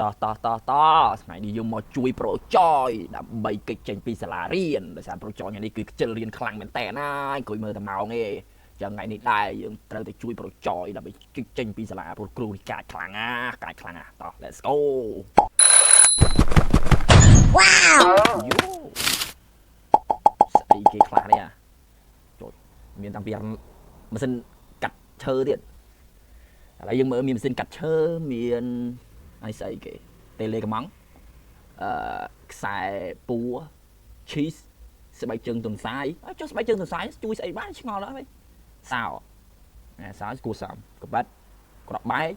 តថ្ងៃនេះយើងមកជួយប្រូចយដើម្បីកិច្ចចេញពីសាលារៀនដោយសារប្រូចយថ្ងៃនេះគឺខ្ជិលរៀនខ្លាំងមែនតើណាអង្គុយមើលតែម៉ោងឯងចឹងថ្ងៃនេះដែរយើងត្រូវតែជួយប្រូចយដើម្បីកិច្ចចេញពីសាលាព្រោះគ្រូនេះកាចខ្លាំងណាតោះ let's go វ៉ាវយូស្អីគេខ្លះនេះចូលមានតាំងពីម៉ាស៊ីនកាត់ឈើទៀតឥឡូវយើងមើលមានម៉ាស៊ីនកាត់ឈើមានអីស្អីគេតេឡេកំងខ្សែពួរ cheese ស្បែកជើងទន្សាយចុះស្បែកជើងទន្សាយជួយស្អីបានឆ្ងល់អត់ហីសោសោគួរសំកបាត់ក្រក់បែក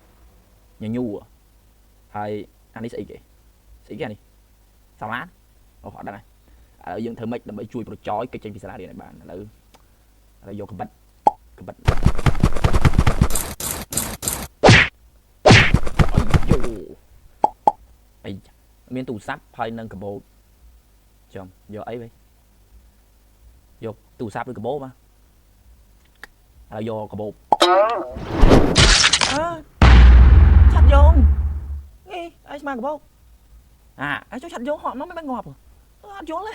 ញញូហើយអានេះស្អីគេអានេះសាឡាអូអត់ដឹងហើយឥឡូវយើងធ្វើម៉េចដើម្បីជួយប្រចយកិច្ចចេញពីសាលារៀនឲ្យបានឥឡូវយកកបាត់អីមានទូរស័ព្ទហើយនឹងកាបូបចាំយកអីវិញយកទូរស័ព្ទឬកាបូបមកហើយយកកាបូបឆាត់យងអីស្មានកាបូបអីចុះឆាត់យងហត់មកមិនងាប់អត់យល់ទេ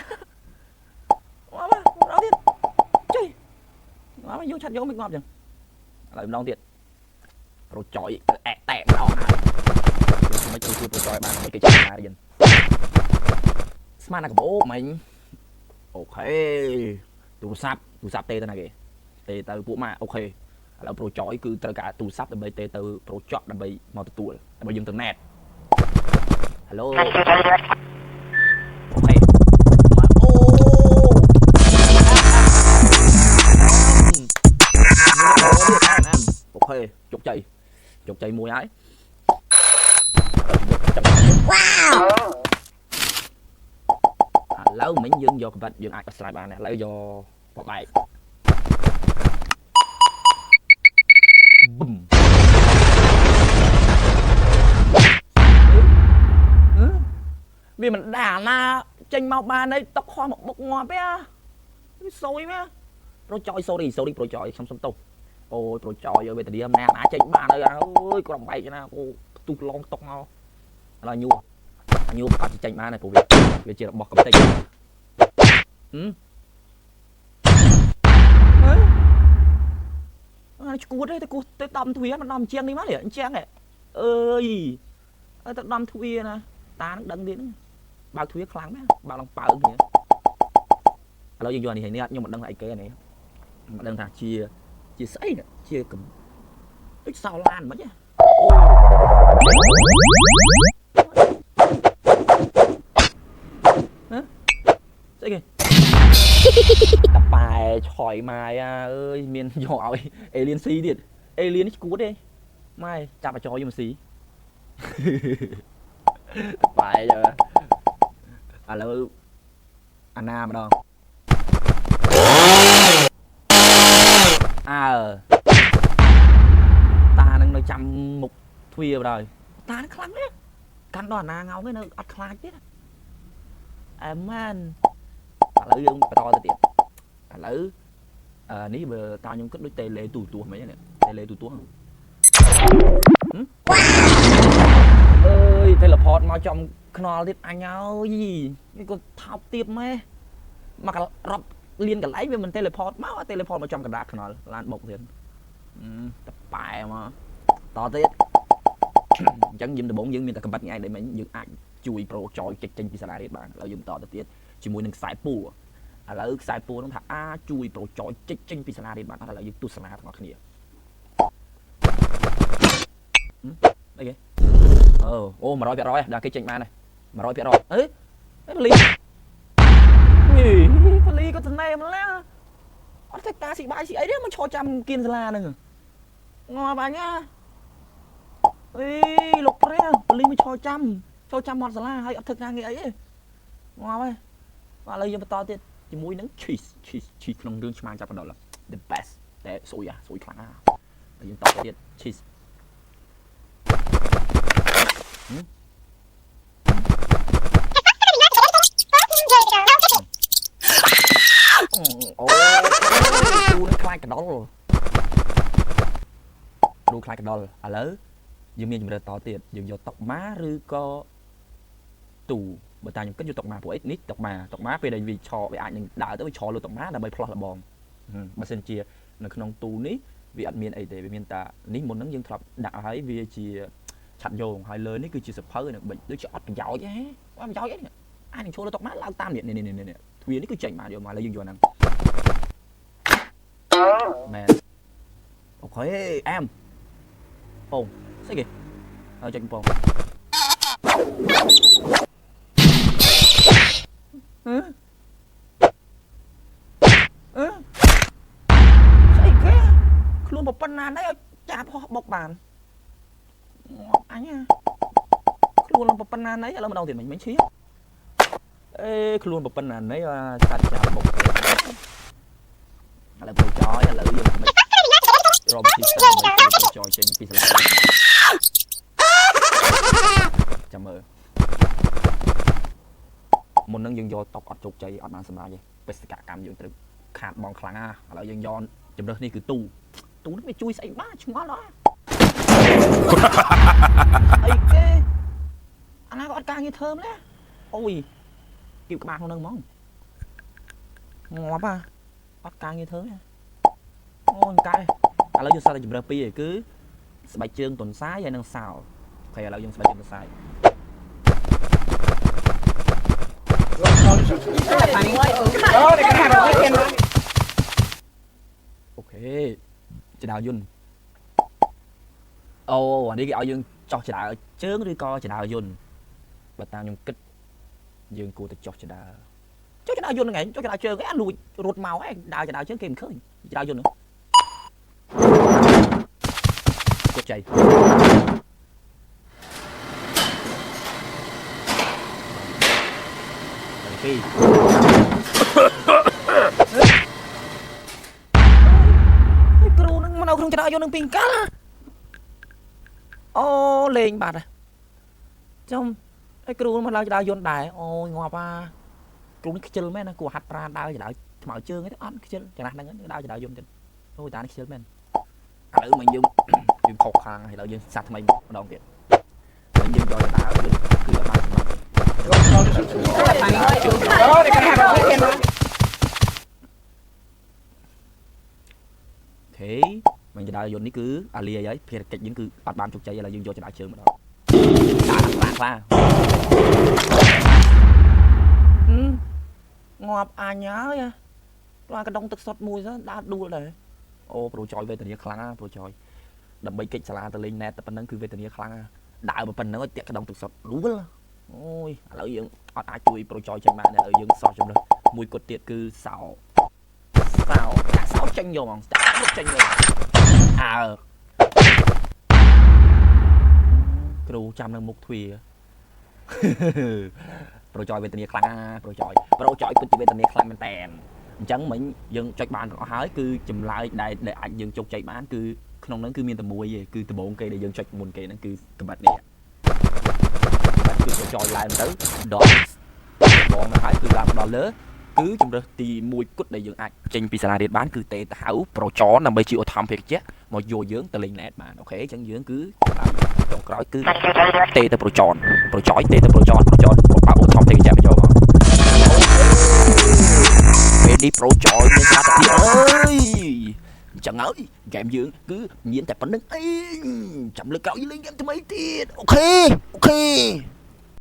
ងាប់ដល់ទៀតចុយងាប់យកឆាត់យងមិនងាប់ចឹងឥឡូវម្ដងទៀតប្រចយអែកតែម្ដងមិនជួយប្រចយបានមិនគេចាក់ណារៀនស្មានតែកាបូបមិញអូខេទូរស័ព្ទទេទៅណាគេទេទៅពួកម៉ាអូខេឥឡូវប្រចយគឺត្រូវការទូរស័ព្ទដើម្បីទេទៅប្រចកដើម្បីមកទទួលដើម្បីយើងទៅណេត Hello អូខេអូខេជោគជ័យមួយហើយវ៉ាវឥឡូវមិញយើងយកកបាត់យើងអាចដោះស្រាយបានឥឡូវយកបបែកប៊ឹមវាមិនដាណាចេញមកបានអីតុកខំមកបុកងាប់ទេសួយមែនប្រចយ sorry ប្រចយខ្ញុំសុំទោសអូយប្រចយយកវេទនាម្នាក់ណាចេញបានហើយអើយក្រំបែកណាអូផ្ទុះឡងតុកមកឥឡូវញូអត់ចេញបានទេព្រោះវាជារបស់កំទេចឈួតទេទៅគោះទៅដំទ្វាមិនដំជាងនេះមកនេះអញ្ចឹងអើយទៅដំទ្វាណាតានឹងដឹងទៀតបើកទ្វាខ្លាំងណាស់បើកឡើងប៉ើគ្នាឥឡូវយើងយកនេះហើយនេះខ្ញុំមិនដឹងថាអីគេនេះមិនដឹងថាជាស្អីជាដូចសោឡានមិនហ៎ស្អីគេតាប៉ែឆយម៉ាយអើយមានយកឲ្យអេលៀនស៊ីទៀតអេលៀននេះឈួតទេម៉ែចាប់ឲ្យចយមកស៊ីបាយឥឡូវអាណាម្ដងតានឹងនៅចាំមុខទ្វារបណ្ដោយតានឹងខ្លាំងទេកាន់ដល់អាណាងោមទេនៅអត់ខ្លាចទៀតអែមែនឥឡូវយើងបន្តទៅទៀតឥឡូវនេះបើតើខ្ញុំគិតដូចតេឡេទូទួហ្មងនេះតេឡេទូទួអើយ teleport មកចំខ្នល់ទៀតអញអើយនេះក៏ថោកទៀតម៉ែមករាប់លៀនកន្លែងវាមិន teleport មក teleport មកចំកណ្ដាលខ្នល់ឡានបុកទៀតតប៉ែមកតទៀតអញ្ចឹងយើងដំបូងយើងមានតែកំបិតថ្ងៃដែលមិញយើងអាចជួយប្រូចយចេញពីសាលារៀនបានឥឡូវយើងបន្តទៅទៀតជាមួយនឹងខ្សែពួរឥឡូវខ្សែពួរនោះថាអាចជួយប្រូចយចេញពីសាលារៀនបានឥឡូវយើងទស្សនាទាំងអស់គ្នាអីគេអូ 100% ដល់គេចេញបានហើយ 100% អេប៉លីក៏ស្នេហ៍ម្ល៉េះអត់ទេការស៊ីបាយស៊ីអីទេមកឈរចាំគៀនសាលាហ្នឹងងាប់អញណាអេលោកព្រះប៉លីមកឈរចាំមាត់សាលាហើយអត់ធ្វើការងារអីទេងាប់ហើយឥឡូវយើងបន្តទៀតជាមួយនឹង cheese ក្នុងរឿងឆ្មាចាប់កណ្ដុរ the best តែស្រួយខ្លាំងណាស់យើងតទៀត cheese អូគ្រូនឹងខ្លាចកណ្ដុរឥឡូវ យើងមានជំរឿតទៀតយើងយកតុកម៉ាឬក៏ទូបើតាខ្ញុំគិតយកតុកម៉ាព្រោះអីនេះតុកម៉ាពេលដែលវាឆវាអាចនឹងដើរទៅវាឆលើតុកម៉ាដើម្បីផ្លោះលបងបើសិនជានៅក្នុងទូនេះវាអត់មានអីទេវាមានតែនេះមុនហ្នឹងយើងធ្លាប់ដាក់ឲ្យវាជាឆាត់យោងហើយលើនេះគឺជាសភៅនឹងបិចដូចជាអត់ប្រយោជន៍ទេអត់ប្រយោជន៍អីអាចនឹងឈរលើតុកម៉ាឡើងតាមនេះទ្វារនេះគឺចេញមកយកមកលើយើងយកហ្នឹងមែនអូខេអែមពងស្អីគេឲ្យចេញពងស្អីគេខ្លួនប៉ុណ្ណានេះឲ្យចាប់ហោះបុកបានអញខ្លួនប៉ុណ្ណានេះឥឡូវម្ដងទៀតមិញឈៀអេខ្លួនប៉ុណ្ណានេះសាច់ចាប់បុកឥឡូវប្រូចយឥឡូវយើងមិនរកទីស្អាតប្រូចយចេញពីស្លាកចាំមើលមុននឹងយើងយកតុកអត់ជោគជ័យអត់បានសម្រាប់ទេបេសកកម្មយើងត្រូវខាតបងខ្លាំងណាឥឡូវយើងយកជំរើសនេះគឺទូនេះវាជួយស្អីបានឆ្ងល់អត់អីគេអាណាក៏អត់ការងារធ្វើម្ល៉េះអូយគៀបក្បាលក្នុងនឹងហ្មងងាប់អត់ការងារធ្វើអូយកែឥឡូវយើងសល់តែជំរើសពីរឯគឺស្បែកជើងទន់សាយហើយនិងសោអូខេឥឡូវយើងស្បែកជើងទន់សាយអូខេចដៅយន្តអូអានេះគេឲ្យយើងចោះចដៅជើងឬក៏ចដៅយន្តបើតាមខ្ញុំគិតយើងគួរតែចោះចដៅយន្តហ្នឹងឯងចោះចដៅជើងឯងលួចរត់មកឯងដើរចដៅជើងគេមិនឃើញចដៅយន្តហ្នឹងជោគជ័យពីគ្រូនឹងមកនៅក្នុងចដៅយន្តនឹងពីកាលអូលេងបាត់ចំហើយគ្រូមកឡើងចដៅយន្តដែរអូយងាប់គ្រូនេះខ្ជិលមែនណាគួរហាត់ប្រាណដើរចដៅថ្មើរជើងទេអត់ខ្ជិលចំណាស់ហ្នឹងដើរចដៅយន្តទៀតអូយតានេះខ្ជិលមែនឥឡូវមកយើងវាខុសខាងហើយឥឡូវយើងសាថ្មីម្ដងទៀតហើយយើងយកចដៅយន្តគឺអត់បានអូខេមិនចដៅយន្តនេះគឺអាលីហើយភារកិច្ចយើងគឺអត់បានជោគជ័យឥឡូវយើងយកចដៅជើងម្ដងខ្លាងាប់អញហើយខ្លាកដងទឹកសុតមួយទៅដើរដួលដែរអូប្រូចយវេទនាខ្លាំងណាប្រូចយដើម្បីកិច្ចសាលាទៅលេងណែតតែប៉ុណ្្នឹងគឺវេទនាខ្លាំងណាដើរប៉ុណ្្នឹងឲ្យតាក់កដងទឹកសុតដួលអូយឥឡូវយើងអត់អាចជួយប្រូចយចេញបានទេឥឡូវយើងសោះចំណុចមួយគត់ទៀតគឺសោចាក់សោចេញយកហ្មងចាក់ចេញយកអើគ្រូចាំនៅមុខទ្វារប្រូចយវេទនាខ្លាំងណាប្រូចយពិតជាវេទនាខ្លាំងមែនតើអញ្ចឹងមិញយើងចុចបានទាំងអស់ហើយគឺចម្លើយដែលអាចយើងជោគជ័យបានគឺក្នុងហ្នឹងគឺមានតែមួយទេគឺដំបូងគេដែលយើងចុចមុនគេហ្នឹងគឺកម្រិតនេះគឺប្រូចយឡើងទៅដល់បងទៅហើយគឺឡើងដល់លើគឺជំរើសទី1គត់ដែលយើងអាចចេញពីសាលារៀនបានគឺទេទៅហៅប្រូចនដើម្បីជាឧត្តមភេកជ្ជៈមកយកយើងទៅលេងណែតបានអូខេអញ្ចឹងយើងគឺចុងក្រោយគឺទេទៅប្រូចយទេទៅប្រូចនបើឧត្តមភេកជ្ជៈមកយកមកពេលនេះប្រូចយមានសារទៅទៀតអើយអញ្ចឹងហើយហ្គេមយើងគឺមានតែប៉ុណ្្នឹងអីចាំលើកក្រោយលេងហ្គេមថ្មីទៀតអូខេ